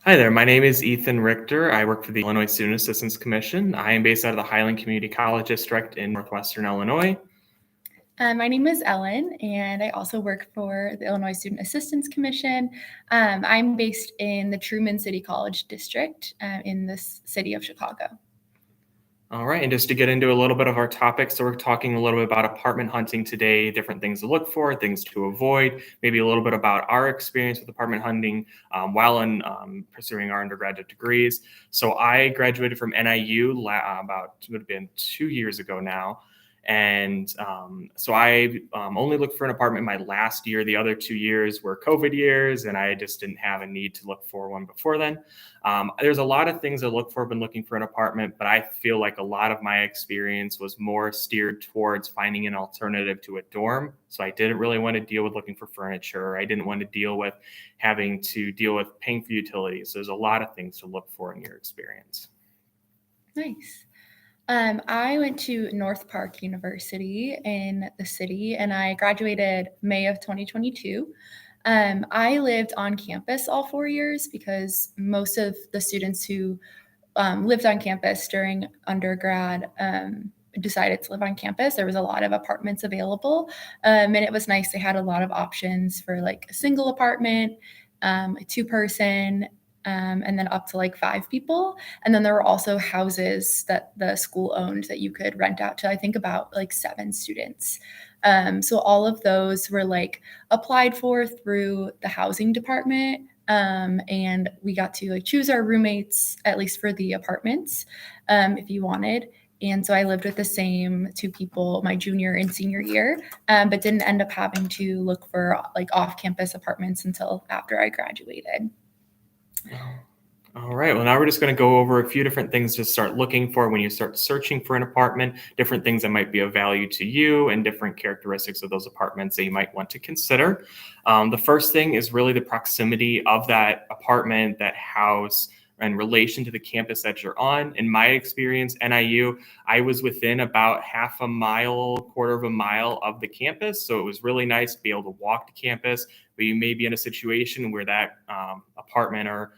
Hi there, my name is Ethan Richter. I work for the Illinois Student Assistance Commission. I am based out of the Highland Community College District in Northwestern Illinois. My name is Ellen, and I also work for the Illinois Student Assistance Commission. I'm based in the Truman City College District in the city of Chicago. All right, and just to get into a little bit of our topic, so we're talking a little bit about apartment hunting today, different things to look for, things to avoid, maybe a little bit about our experience with apartment hunting while in pursuing our undergraduate degrees. So I graduated from NIU about, would have been 2 years ago now. And so I only looked for an apartment my last year. The other 2 years were COVID years, and I just didn't have a need to look for one before then. There's a lot of things to look for when looking for an apartment, but I feel like a lot of my experience was more steered towards finding an alternative to a dorm. So I didn't really want to deal with looking for furniture. I didn't want to deal with having to deal with paying for utilities. There's a lot of things to look for in your experience. Nice. I went to North Park University in the city, and I graduated May of 2022. I lived on campus all 4 years because most of the students who lived on campus during undergrad decided to live on campus. There was a lot of apartments available, and it was nice. They had a lot of options for like a single apartment, a two-person, and then up to like 5 people. And then there were also houses that the school owned that you could rent out to, I think, about like 7 students. So all of those were like applied for through the housing department. And we got to like choose our roommates, at least for the apartments, if you wanted. And so I lived with the same 2 people my junior and senior year, but didn't end up having to look for like off-campus apartments until after I graduated. All right. Well, now we're just going to go over a few different things to start looking for when you start searching for an apartment, different things that might be of value to you, and different characteristics of those apartments that you might want to consider. The first thing is really the proximity of that apartment, that house, in relation to the campus that you're on. In my experience, NIU, I was within about half a mile, quarter of a mile of the campus. So it was really nice to be able to walk to campus, but you may be in a situation where that apartment or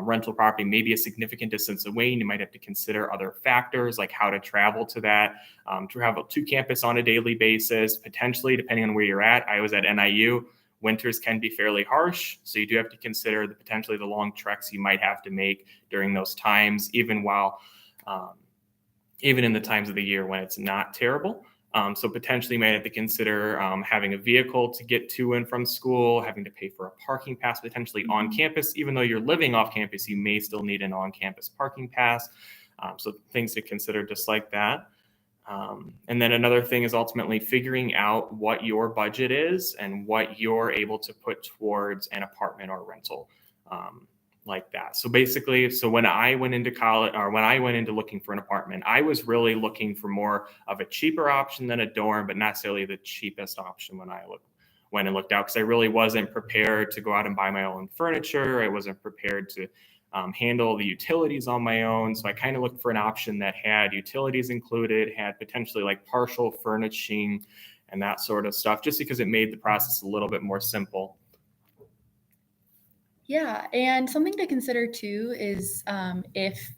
rental property may be a significant distance away, and you might have to consider other factors like how to travel to that, travel to campus on a daily basis, potentially, depending on where you're at. I was at NIU. Winters can be fairly harsh, so you do have to consider potentially the long treks you might have to make during those times, even in the times of the year when it's not terrible. So potentially you might have to consider having a vehicle to get to and from school, having to pay for a parking pass potentially on campus. Even though you're living off campus, you may still need an on-campus parking pass. So things to consider just like that. And then another thing is ultimately figuring out what your budget is and what you're able to put towards an apartment or rental. Like that. So basically, when I went into college, or when I went into looking for an apartment, I was really looking for more of a cheaper option than a dorm, but not necessarily the cheapest option when I went and looked out, because I really wasn't prepared to go out and buy my own furniture. I wasn't prepared to handle the utilities on my own. So I kind of looked for an option that had utilities included, had potentially like partial furnishing and that sort of stuff, just because it made the process a little bit more simple. Yeah, and something to consider too is if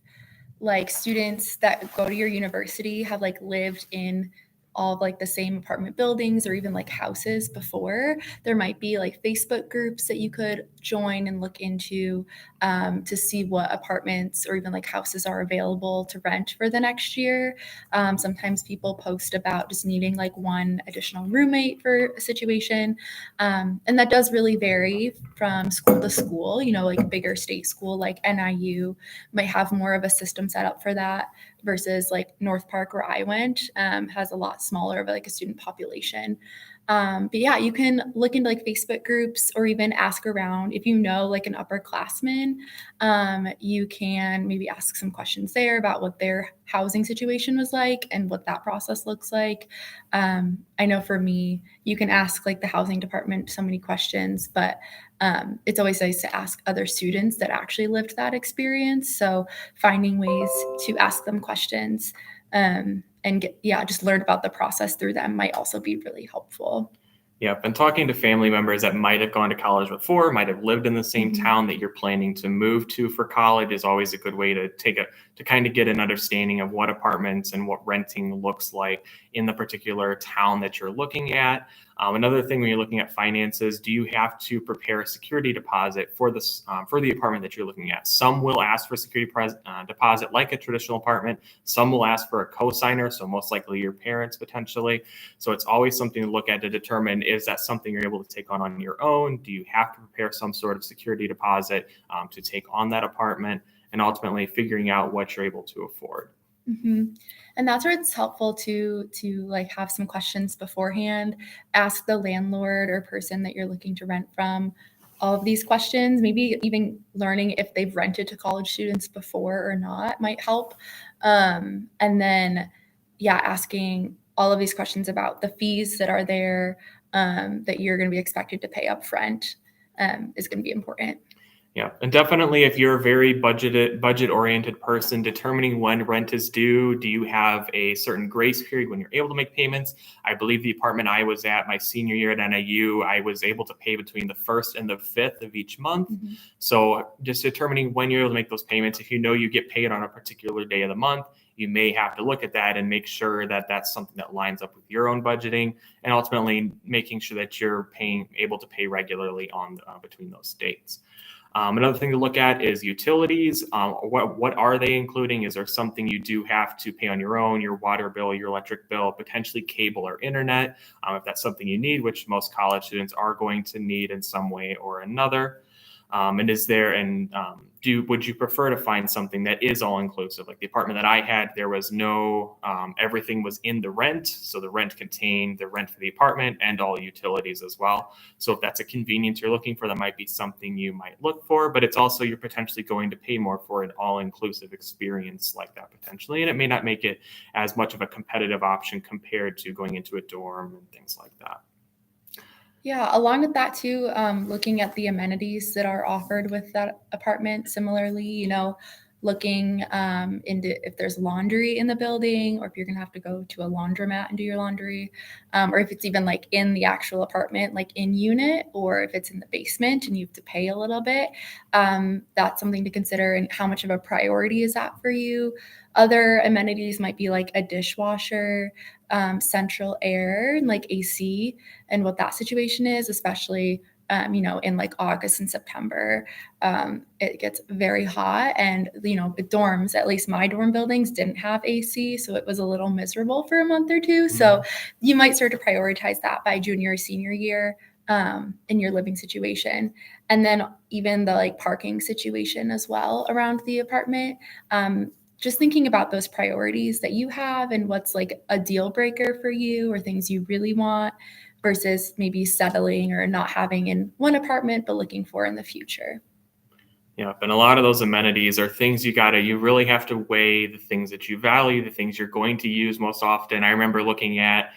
like students that go to your university have like lived in all of like the same apartment buildings or even like houses before, there might be like Facebook groups that you could join and look into to see what apartments or even like houses are available to rent for the next year. Sometimes people post about just needing like one additional roommate for a situation, and that does really vary from school to school. You know, like bigger state school like NIU might have more of a system set up for that versus like North Park, where I went, has a lot smaller of like a student population. But yeah, you can look into like Facebook groups or even ask around. If you know like an upperclassman, you can maybe ask some questions there about what their housing situation was like and what that process looks like. I know for me, you can ask like the housing department so many questions, but it's always nice to ask other students that actually lived that experience. So finding ways to ask them questions and just learn about the process through them might also be really helpful. Yep. And talking to family members that might have gone to college before, might have lived in the same Mhm. town that you're planning to move to for college is always a good way to to kind of get an understanding of what apartments and what renting looks like in the particular town that you're looking at. Another thing when you're looking at finances, do you have to prepare a security deposit for this for the apartment that you're looking at? Some will ask for deposit like a traditional apartment. Some will ask for a cosigner, so most likely your parents potentially. So it's always something to look at to determine, is that something you're able to take on your own? Do you have to prepare some sort of security deposit to take on that apartment? And ultimately figuring out what you're able to afford. Mhm. And that's where it's helpful to like have some questions beforehand. Ask the landlord or person that you're looking to rent from all of these questions. Maybe even learning if they've rented to college students before or not might help. And then, yeah, asking all of these questions about the fees that are there, that you're going to be expected to pay up front, is going to be important. Yeah, and definitely if you're a very budget oriented person, determining when rent is due, do you have a certain grace period when you're able to make payments? I believe the apartment I was at my senior year at NIU, I was able to pay between the 1st and the 5th of each month. Mhm. So just determining when you're able to make those payments, if you know you get paid on a particular day of the month, you may have to look at that and make sure that that's something that lines up with your own budgeting, and ultimately making sure that you're able to pay regularly on between those dates. Another thing to look at is utilities. What are they including? Is there something you do have to pay on your own? Your water bill, your electric bill, potentially cable or internet, if that's something you need, which most college students are going to need in some way or another. And is there and would you prefer to find something that is all inclusive? Like the apartment that I had, there was no everything was in the rent, so the rent contained the rent for the apartment and all utilities as well. So if that's a convenience you're looking for, that might be something you might look for. But it's also, you're potentially going to pay more for an all inclusive experience like that potentially, and it may not make it as much of a competitive option compared to going into a dorm and things like that. Yeah, along with that too, looking at the amenities that are offered with that apartment. Similarly, looking into if there's laundry in the building, or if you're gonna have to go to a laundromat and do your laundry, or if it's even like in the actual apartment, like in unit, or if it's in the basement and you have to pay a little bit. That's something to consider, and how much of a priority is that for you. Other amenities might be like a dishwasher, central air, and like AC, and what that situation is, especially in like August and September. It gets very hot, and the dorms, at least my dorm buildings, didn't have AC, so it was a little miserable for a month or two. So you might start to prioritize that by junior or senior year, in your living situation. And then even the like parking situation as well around the apartment. Just thinking about those priorities that you have and what's like a deal breaker for you, or things you really want, versus maybe settling or not having in one apartment but looking for in the future. Yeah, and a lot of those amenities are things you really have to weigh the things that you value, the things you're going to use most often. I remember looking at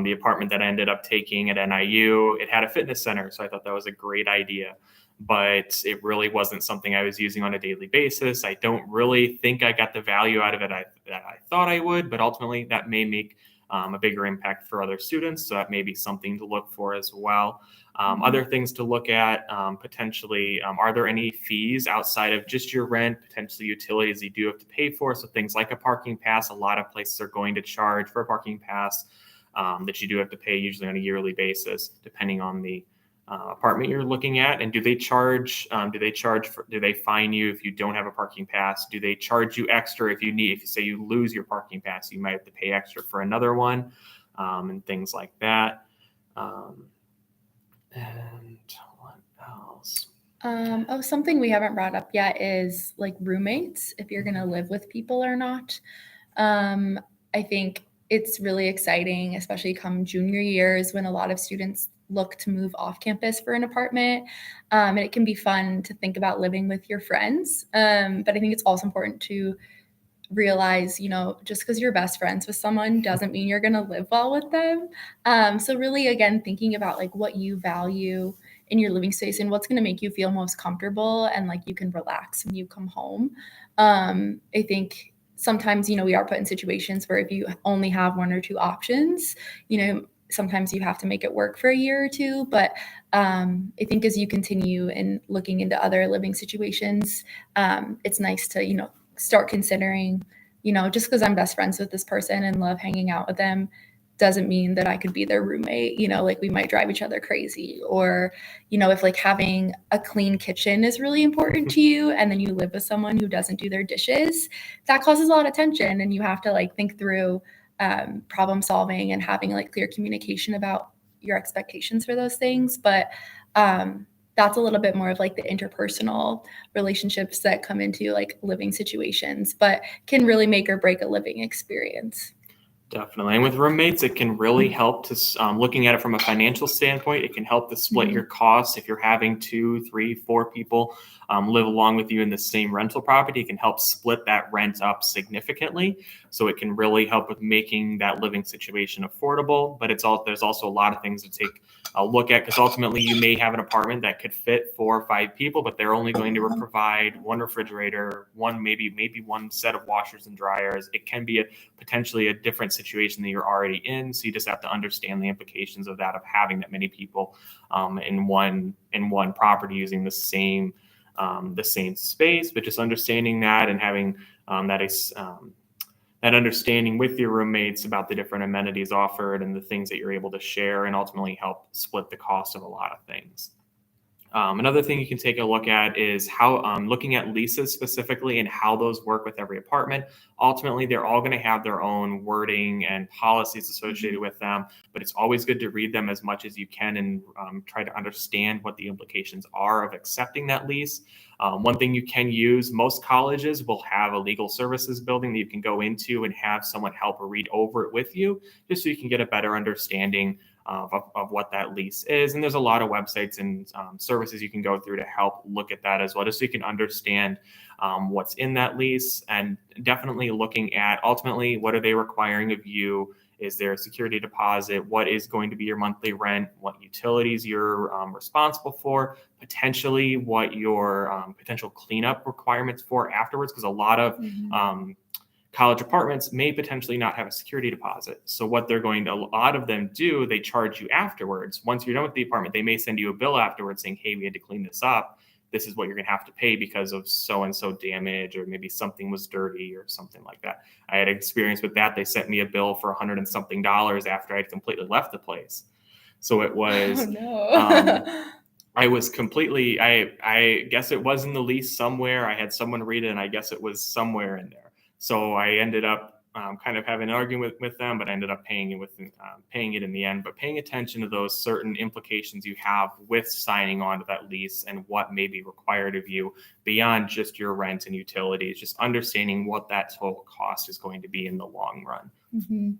the apartment that I ended up taking at NIU. It had a fitness center, so I thought that was a great idea, but it really wasn't something I was using on a daily basis. I don't really think I got the value out of it that I thought I would, but ultimately that may make a bigger impact for other students. So that may be something to look for as well. Mhm. Other things to look at potentially, are there any fees outside of just your rent, potentially utilities you do have to pay for? So things like a parking pass, a lot of places are going to charge for a parking pass that you do have to pay usually on a yearly basis, depending on the apartment you're looking at. And do they charge? Do they fine you if you don't have a parking pass? Do they charge you extra if you say you lose your parking pass, you might have to pay extra for another one, and things like that. Um, and what else? Something we haven't brought up yet is like roommates, if you're going to live with people or not. Um, I think it's really exciting, especially come junior years when a lot of students look to move off campus for an apartment. And it can be fun to think about living with your friends. But I think it's also important to realize, just because you're best friends with someone doesn't mean you're going to live well with them. So really, again, thinking about like what you value in your living space and what's going to make you feel most comfortable and like you can relax when you come home. I think sometimes, we are put in situations where if you only have one or two options, sometimes you have to make it work for a year or two. But I think as you continue and looking into other living situations, it's nice to, start considering, just because I'm best friends with this person and love hanging out with them doesn't mean that I could be their roommate. Like we might drive each other crazy, or, if like having a clean kitchen is really important to you and then you live with someone who doesn't do their dishes, that causes a lot of tension, and you have to like think through problem solving and having like clear communication about your expectations for those things. But that's a little bit more of like the interpersonal relationships that come into like living situations, but can really make or break a living experience. Definitely. And with roommates, it can really help to, looking at it from a financial standpoint, it can help to split your costs. If you're having 2, 3, 4 people live along with you in the same rental property, it can help split that rent up significantly. So it can really help with making that living situation affordable. But there's also a lot of things to take a look at, because ultimately you may have an apartment that could fit 4 or 5 people, but they're only going to provide one refrigerator, maybe one set of washers and dryers. It can be potentially a different situation that you're already in. So you just have to understand the implications of that, of having that many people in one property using the same space. But just understanding that and having that understanding with your roommates about the different amenities offered and the things that you're able to share, and ultimately help split the cost of a lot of things. Another thing you can take a look at is how looking at leases specifically and how those work with every apartment. Ultimately, they're all going to have their own wording and policies associated with them, but it's always good to read them as much as you can and try to understand what the implications are of accepting that lease. One thing you can use, most colleges will have a legal services building that you can go into and have someone help read over it with you, just so you can get a better understanding of what that lease is. And there's a lot of websites and services you can go through to help look at that as well, just so you can understand what's in that lease. And definitely looking at ultimately, what are they requiring of you? Is there a security deposit? What is going to be your monthly rent? What utilities you're responsible for? Potentially what your potential cleanup requirements for afterwards, because a lot of college apartments may potentially not have a security deposit. So what a lot of them do, they charge you afterwards. Once you're done with the apartment, they may send you a bill afterwards saying, hey, we had to clean this up. This is what you're going to have to pay because of so-and-so damage, or maybe something was dirty or something like that. I had experience with that. They sent me a bill for $100 and something after I'd completely left the place. So it was, I was completely, I guess it was in the lease somewhere. I had someone read it, and I guess it was somewhere in there. So I ended up kind of having an argument with them, but I ended up paying it in the end. But paying attention to those certain implications you have with signing on to that lease and what may be required of you beyond just your rent and utilities, just understanding what that total cost is going to be in the long run. Mm-hmm.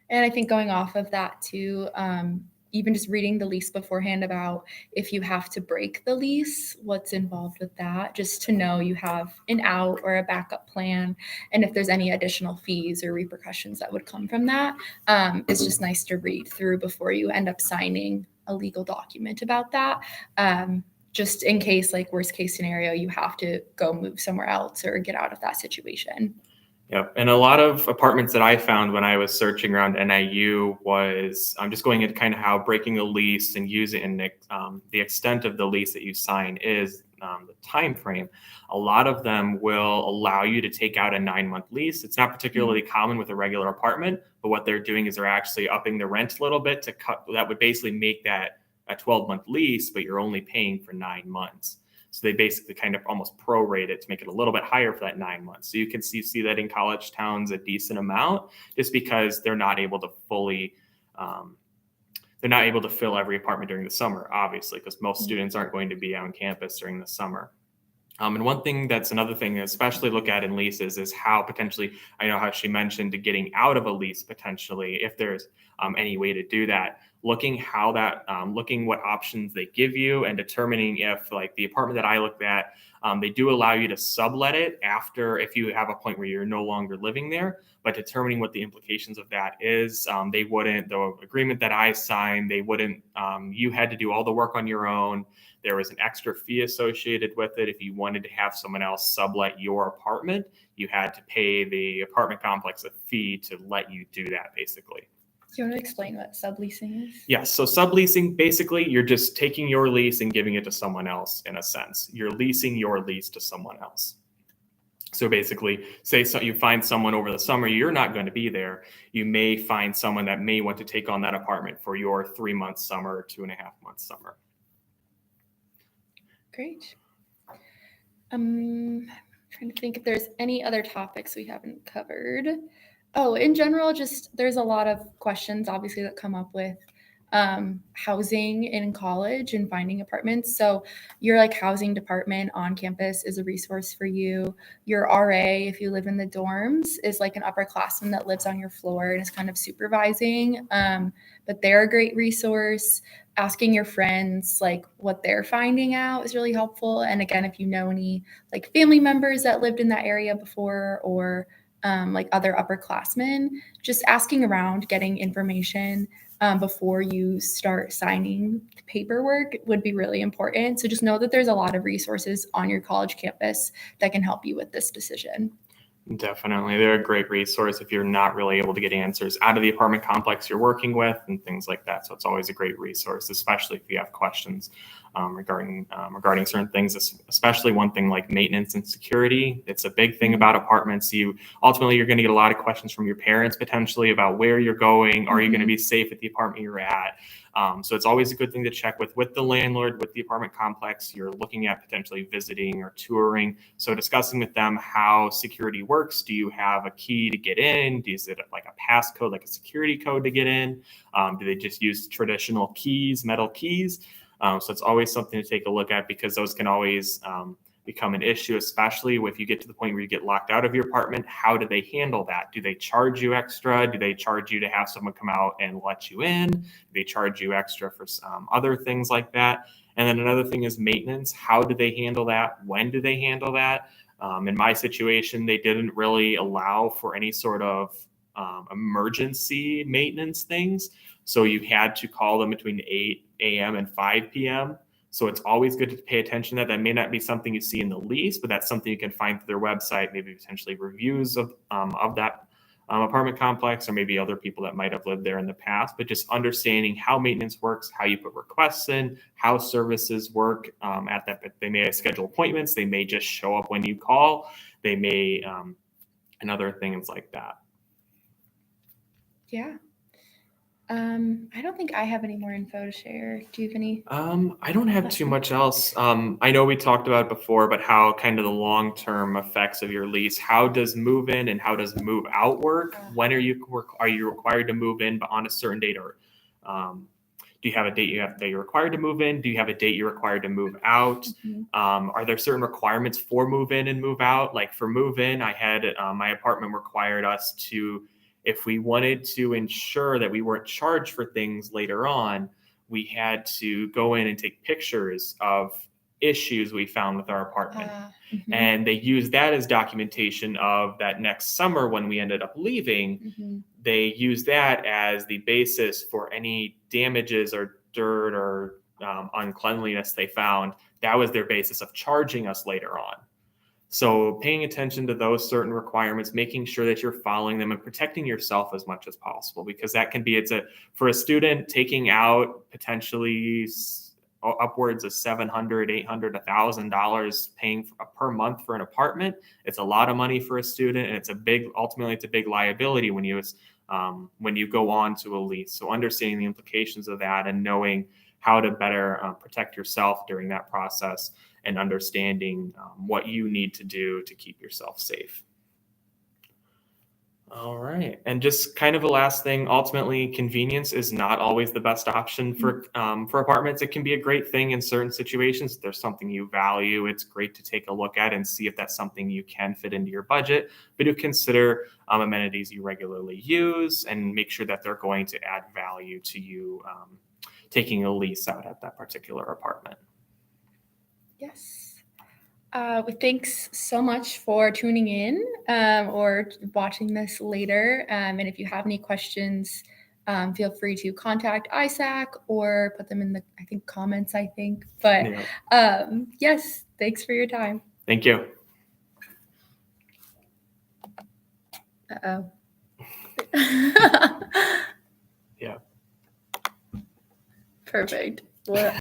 And I think going off of that too, even just reading the lease beforehand about if you have to break the lease, what's involved with that, just to know you have an out or a backup plan. And if there's any additional fees or repercussions that would come from that, it's just nice to read through before you end up signing a legal document about that. Just in case, like worst case scenario, you have to go move somewhere else or get out of that situation. Yep. And a lot of apartments that I found when I was searching around NIU was just going into kind of how breaking a lease and using the extent of the lease that you sign is the time frame. A lot of them will allow you to take out a 9-month lease. It's not particularly common with a regular apartment, but what they're doing is they're actually upping the rent a little bit to cut. That would basically make that a 12-month lease, but you're only paying for 9 months. So they basically kind of almost prorate it to make it a little bit higher for that 9 months. So you can see that in college towns a decent amount, just because they're not able to fully, they're not able to fill every apartment during the summer, obviously, because most students aren't going to be on campus during the summer. And another thing, especially look at in leases, is how potentially, I know how she mentioned getting out of a lease potentially, if there's any way to do that. Looking what options they give you, and determining if, like the apartment that I looked at, they do allow you to sublet it after, if you have a point where you're no longer living there, but determining what the implications of that is. The agreement that I signed, you had to do all the work on your own. There was an extra fee associated with it. If you wanted to have someone else sublet your apartment, you had to pay the apartment complex a fee to let you do that, basically. Do you want to explain what subleasing is? Yes. So subleasing, basically, you're just taking your lease and giving it to someone else in a sense. You're leasing your lease to someone else. So basically, say you find someone over the summer, you're not going to be there. You may find someone that may want to take on that apartment for your 3 month summer or 2.5 month summer. Great. I'm trying to think if there's any other topics we haven't covered. Oh, in general, just there's a lot of questions obviously that come up with housing in college and finding apartments. So your like housing department on campus is a resource for you. Your RA, if you live in the dorms, is like an upperclassman that lives on your floor and is kind of supervising. But they're a great resource. Asking your friends like what they're finding out is really helpful. And again, if you know any like family members that lived in that area before or like other upperclassmen, just asking around, getting information before you start signing paperwork would be really important. So just know that there's a lot of resources on your college campus that can help you with this decision. Definitely. They're a great resource if you're not really able to get answers out of the apartment complex you're working with and things like that. So it's always a great resource, especially if you have questions regarding certain things, especially one thing like maintenance and security. It's a big thing about apartments. You're going to get a lot of questions from your parents potentially about where you're going. Are you going to be safe at the apartment you're at? So it's always a good thing to check with the landlord, with the apartment complex you're looking at potentially visiting or touring. So discussing with them how security works. Do you have a key to get in? Is it like a passcode, like a security code to get in? Do they just use traditional keys, metal keys? So it's always something to take a look at because those can always become an issue, especially if you get to the point where you get locked out of your apartment. How do they handle that? Do they charge you extra? Do they charge you to have someone come out and let you in? Do they charge you extra for other things like that? And then another thing is maintenance. How do they handle that? When do they handle that? In my situation, they didn't really allow for any sort of emergency maintenance things. So you had to call them between 8 a.m. and 5 p.m. So it's always good to pay attention to that. That may not be something you see in the lease, but that's something you can find through their website, maybe potentially reviews of that apartment complex, or maybe other people that might have lived there in the past. But just understanding how maintenance works, how you put requests in, how services work at that. They may schedule appointments. They may just show up when you call. They may, and other things like that. Yeah. I don't think I have any more info to share. Do you have any? I don't have too much else. I know we talked about before, but how kind of the long-term effects of your lease. How does move in and how does move out work? When are you required to move in, but on a certain date, or do you have a date that you're required to move in? Do you have a date you're required to move out? Are there certain requirements for move in and move out? Like for move in, I had my apartment required us to, if we wanted to ensure that we weren't charged for things later on, we had to go in and take pictures of issues we found with our apartment. And they used that as documentation of that next summer when we ended up leaving. They used that as the basis for any damages or dirt or uncleanliness they found. That was their basis of charging us later on. So paying attention to those certain requirements, making sure that you're following them and protecting yourself as much as possible, because that can be, for a student taking out potentially upwards of $700, $800, $1,000 paying per month for an apartment. It's a lot of money for a student, and ultimately it's a big liability when you go on to a lease. So understanding the implications of that and knowing how to better protect yourself during that process, and understanding what you need to do to keep yourself safe. All right. And just kind of the last thing, ultimately, convenience is not always the best option for apartments. It can be a great thing in certain situations. If there's something you value, it's great to take a look at and see if that's something you can fit into your budget. But do consider amenities you regularly use and make sure that they're going to add value to you taking a lease out at that particular apartment. Yes. Thanks so much for tuning in or watching this later. And if you have any questions, feel free to contact ISAC or put them in the, comments, But yes, thanks for your time. Thank you. Uh-oh. Perfect. Well,